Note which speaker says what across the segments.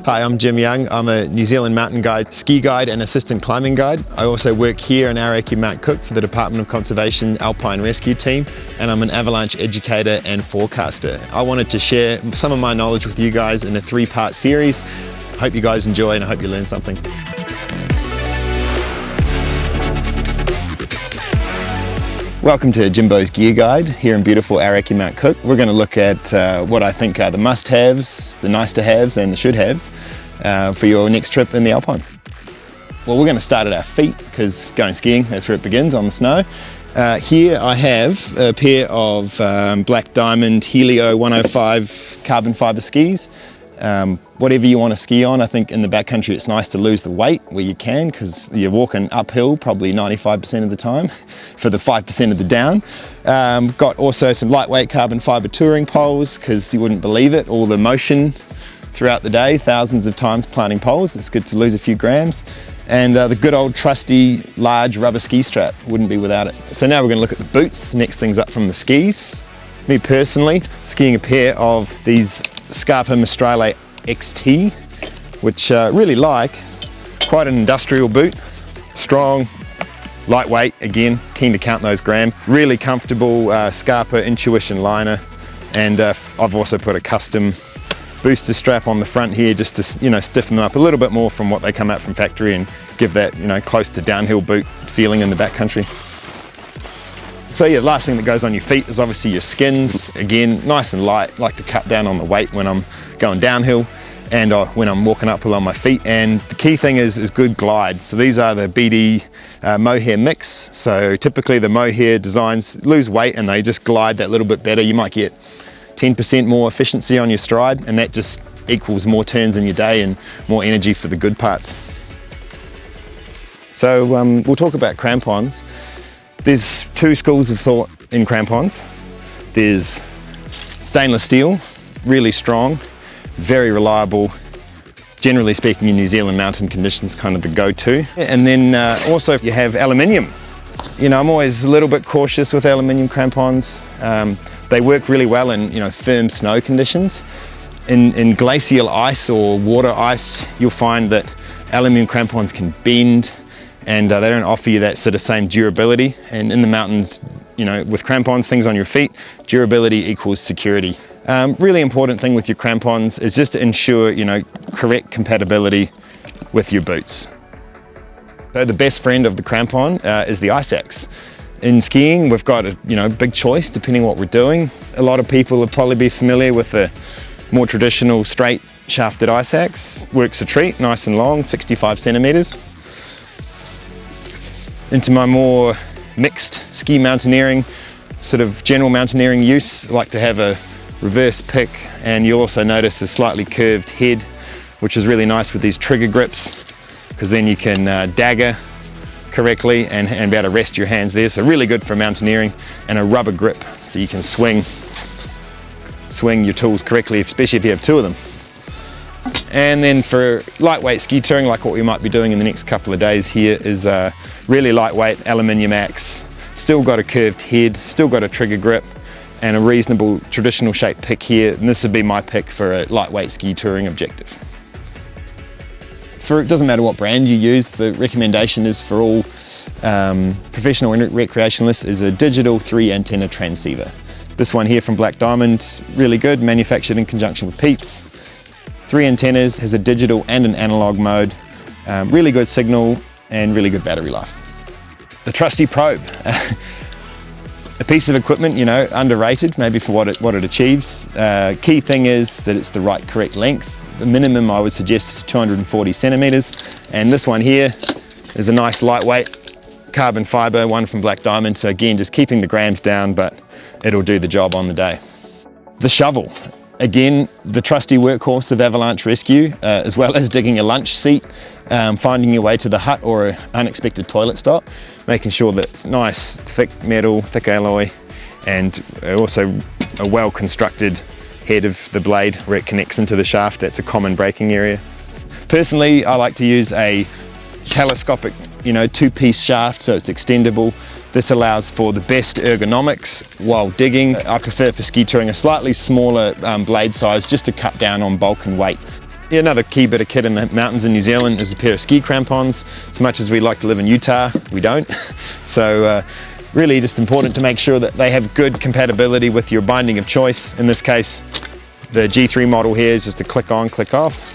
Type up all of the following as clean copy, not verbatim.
Speaker 1: Hi, I'm Jim Young. I'm a New Zealand mountain guide, ski guide and assistant climbing guide. I also work here in Aoraki, Mount Cook for the Department of Conservation Alpine Rescue Team, and I'm an Avalanche educator and forecaster. I wanted to share some of my knowledge with you guys in a 3-part series. I hope you guys enjoy and I hope you learn something. Welcome to Jimbo's Gear Guide here in beautiful Aoraki, Mount Cook. We're going to look at what I think are the must-haves, the nice-to-haves and the should-haves for your next trip in the Alpine. Well, we're going to start at our feet because going skiing, that's where it begins, on the snow. Here I have a pair of Black Diamond Helio 105 carbon fibre skis. Whatever you want to ski on, I think in the backcountry it's nice to lose the weight where you can because you're walking uphill probably 95% of the time for the 5% of the down. Got also some lightweight carbon fibre touring poles because you wouldn't believe it, all the motion throughout the day, thousands of times planting poles. It's good to lose a few grams. And the good old trusty large rubber ski strap, wouldn't be without it. So now we're going to look at the boots, next things up from the skis. Me personally, skiing a pair of these Scarpa Mistrale XT, which really like. Quite an industrial boot, strong, lightweight, again, keen to count those grams. Really comfortable Scarpa Intuition liner, and I've also put a custom booster strap on the front here just to stiffen them up a little bit more from what they come out from factory and give that close to downhill boot feeling in the backcountry. So yeah, the last thing that goes on your feet is obviously your skins. Again, nice and light. Like to cut down on the weight when I'm going downhill and when I'm walking uphill on my feet. And the key thing is good glide. So these are the BD mohair mix. So typically the mohair designs lose weight and they just glide that little bit better. You might get 10% more efficiency on your stride, and that just equals more turns in your day and more energy for the good parts. So we'll talk about crampons. There's 2 schools of thought in crampons. There's stainless steel, really strong, very reliable, generally speaking in New Zealand mountain conditions, kind of the go-to. And then also you have aluminium. I'm always a little bit cautious with aluminium crampons. They work really well in firm snow conditions. In glacial ice or water ice, you'll find that aluminium crampons can bend, and they don't offer you that sort of same durability. And in the mountains, with crampons, things on your feet, durability equals security. Really important thing with your crampons is just to ensure, correct compatibility with your boots. So the best friend of the crampon is the ice axe. In skiing, we've got a big choice depending on what we're doing. A lot of people will probably be familiar with the more traditional straight shafted ice axe. Works a treat, nice and long, 65 centimeters. Into my more mixed ski mountaineering, sort of general mountaineering use, I like to have a reverse pick, and you'll also notice a slightly curved head, which is really nice with these trigger grips, because then you can dagger correctly and be able to rest your hands there. So really good for mountaineering, and a rubber grip, so you can swing your tools correctly, especially if you have 2 of them. And then for lightweight ski touring, like what we might be doing in the next couple of days here, is really lightweight aluminium axe. Still got a curved head, still got a trigger grip, and a reasonable traditional shaped pick here. And this would be my pick for a lightweight ski touring objective. It doesn't matter what brand you use, the recommendation is for all professional and recreationalists is a digital 3 antenna transceiver. This one here from Black Diamond, really good, manufactured in conjunction with Peeps. 3 antennas, has a digital and an analog mode, really good signal and really good battery life. The trusty probe, a piece of equipment, underrated maybe for what it achieves. Key thing is that it's the right correct length. The minimum I would suggest is 240 centimeters, and this one here is a nice lightweight carbon fiber one from Black Diamond. So again, just keeping the grams down, but it'll do the job on the day. The shovel. Again, the trusty workhorse of Avalanche Rescue, as well as digging a lunch seat, finding your way to the hut or an unexpected toilet stop, making sure that it's nice, thick metal, thick alloy, and also a well-constructed head of the blade where it connects into the shaft. That's a common braking area. Personally, I like to use a telescopic, 2-piece shaft, so it's extendable. This allows for the best ergonomics while digging. I prefer for ski touring a slightly smaller blade size just to cut down on bulk and weight. Another key bit of kit in the mountains in New Zealand is a pair of ski crampons. As much as we like to live in Utah, we don't. So really just important to make sure that they have good compatibility with your binding of choice. In this case, the G3 model here is just a click on, click off.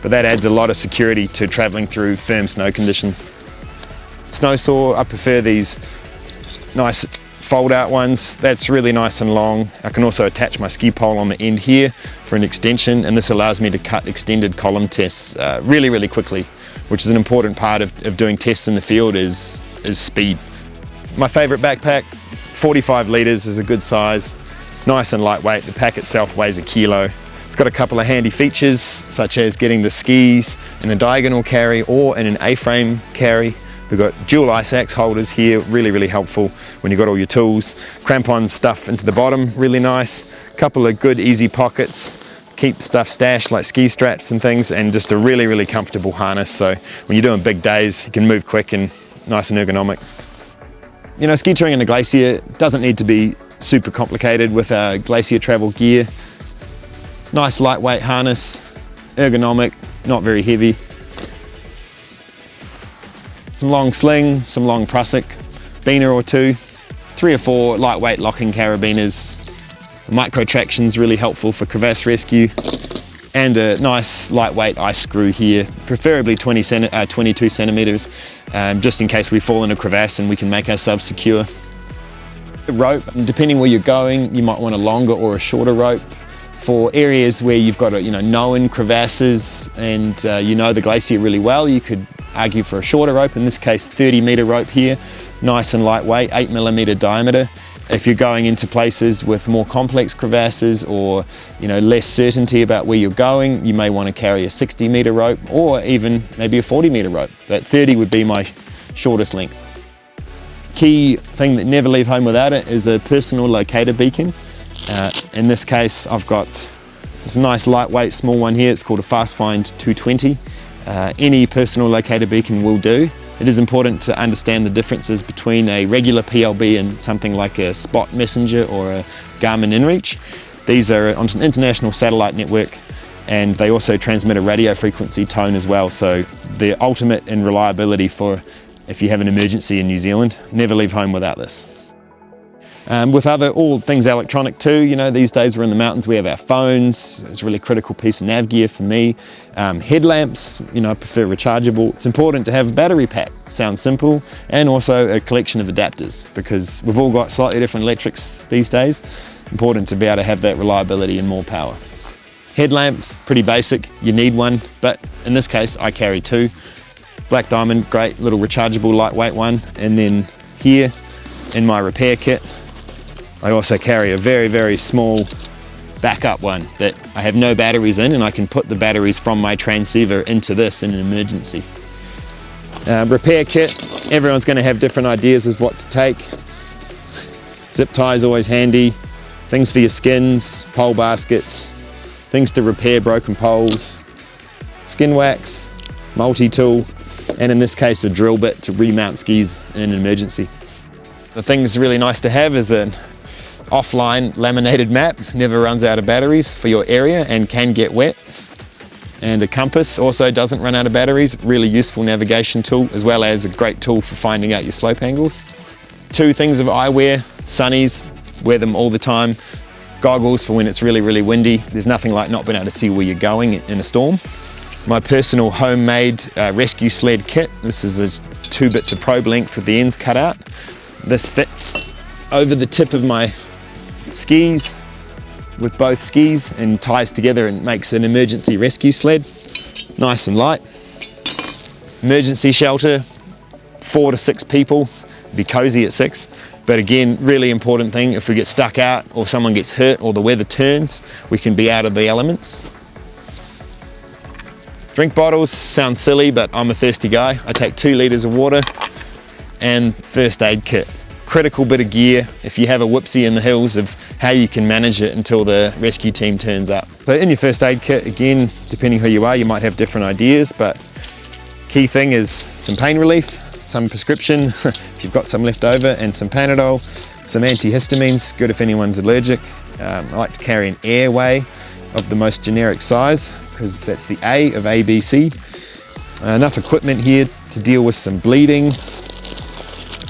Speaker 1: But that adds a lot of security to traveling through firm snow conditions. Snow saw, I prefer these nice fold out ones. That's really nice and long. I can also attach my ski pole on the end here for an extension, and this allows me to cut extended column tests really quickly, which is an important part of doing tests in the field is speed. My favorite backpack, 45 litres is a good size, nice and lightweight. The pack itself weighs 1 kilo. It's got a couple of handy features such as getting the skis in a diagonal carry or in an A-frame carry. We've got dual ice axe holders here, really helpful when you've got all your tools. Crampons stuff into the bottom, really nice. Couple of good easy pockets, keep stuff stashed like ski straps and things, and just a really comfortable harness. So when you're doing big days, you can move quick and nice and ergonomic. You know, ski touring in a glacier doesn't need to be super complicated with glacier travel gear. Nice lightweight harness, ergonomic, not very heavy. Some long sling, some long prusik, beaner or two, 3 or 4 lightweight locking carabiners. Micro traction's really helpful for crevasse rescue, and a nice lightweight ice screw here, preferably 22 centimeters, just in case we fall in a crevasse and we can make ourselves secure. The rope, depending where you're going, you might want a longer or a shorter rope. For areas where you've got known crevasses and you know the glacier really well, you could argue for a shorter rope, in this case 30-meter rope here, nice and lightweight, 8mm diameter. If you're going into places with more complex crevasses or less certainty about where you're going, you may want to carry a 60-meter rope or even maybe a 40-meter rope. That 30 would be my shortest length. Key thing that never leave home without it is a personal locator beacon. In this case, I've got this nice lightweight small one here. It's called a FastFind 220. Any personal locator beacon will do. It is important to understand the differences between a regular PLB and something like a Spot Messenger or a Garmin InReach. These are on an international satellite network, and they also transmit a radio frequency tone as well. So they're ultimate in reliability for if you have an emergency in New Zealand. Never leave home without this. With all things electronic too, these days we're in the mountains, we have our phones. It's a really critical piece of nav gear for me. Headlamps, I prefer rechargeable. It's important to have a battery pack, sounds simple, and also a collection of adapters, because we've all got slightly different electrics these days. Important to be able to have that reliability and more power. Headlamp, pretty basic, you need one, but in this case I carry 2. Black Diamond, great little rechargeable lightweight one, and then here in my repair kit, I also carry a very small backup one that I have no batteries in, and I can put the batteries from my transceiver into this in an emergency. Repair kit, everyone's going to have different ideas as what to take. Zip ties always handy, things for your skins, pole baskets, things to repair broken poles, skin wax, multi-tool, and in this case a drill bit to remount skis in an emergency. The thing that's really nice to have is an offline laminated map, never runs out of batteries for your area and can get wet. And a compass also doesn't run out of batteries, really useful navigation tool, as well as a great tool for finding out your slope angles. 2 things of eyewear, sunnies, wear them all the time. Goggles for when it's really windy. There's nothing like not being able to see where you're going in a storm. My personal homemade rescue sled kit. This is 2 bits of probe length with the ends cut out. This fits over the tip of my skis with both skis and ties together and makes an emergency rescue sled. Nice and light. Emergency shelter, 4 to 6 people. Be cozy at 6. But again, really important thing, if we get stuck out or someone gets hurt or the weather turns, we can be out of the elements. Drink bottles sound silly, but I'm a thirsty guy. I take 2 litres of water and first aid kit. Critical bit of gear if you have a whoopsie in the hills of how you can manage it until the rescue team turns up. So in your first aid kit, again, depending who you are, you might have different ideas, but key thing is some pain relief, some prescription if you've got some left over, and some Panadol, some antihistamines, good if anyone's allergic. I like to carry an airway of the most generic size because that's the A of ABC. Enough equipment here to deal with some bleeding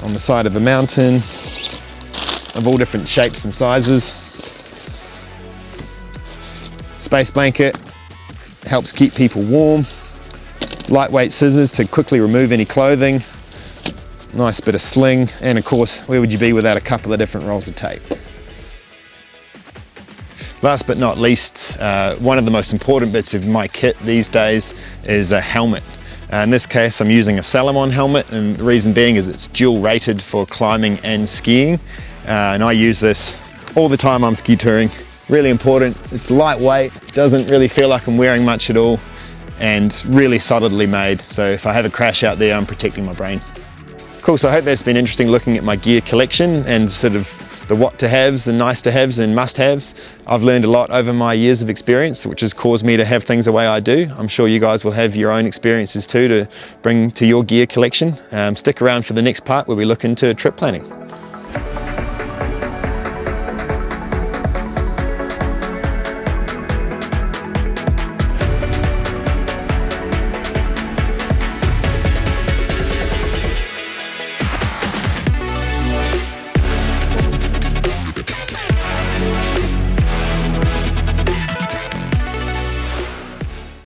Speaker 1: on the side of a mountain of all different shapes and sizes. Space blanket helps keep people warm. Lightweight scissors to quickly remove any clothing. Nice bit of sling, and of course, where would you be without a couple of different rolls of tape? Last but not least, one of the most important bits of my kit these days is a helmet. In this case, I'm using a Salomon helmet, and the reason being is it's dual rated for climbing and skiing. And I use this all the time I'm ski touring. Really important. It's lightweight, doesn't really feel like I'm wearing much at all, and really solidly made. So if I have a crash out there, I'm protecting my brain. Cool, so I hope that's been interesting looking at my gear collection and sort of the what to haves and nice to haves and must haves. I've learned a lot over my years of experience, which has caused me to have things the way I do. I'm sure you guys will have your own experiences too to bring to your gear collection. Stick around for the next part where we look into trip planning.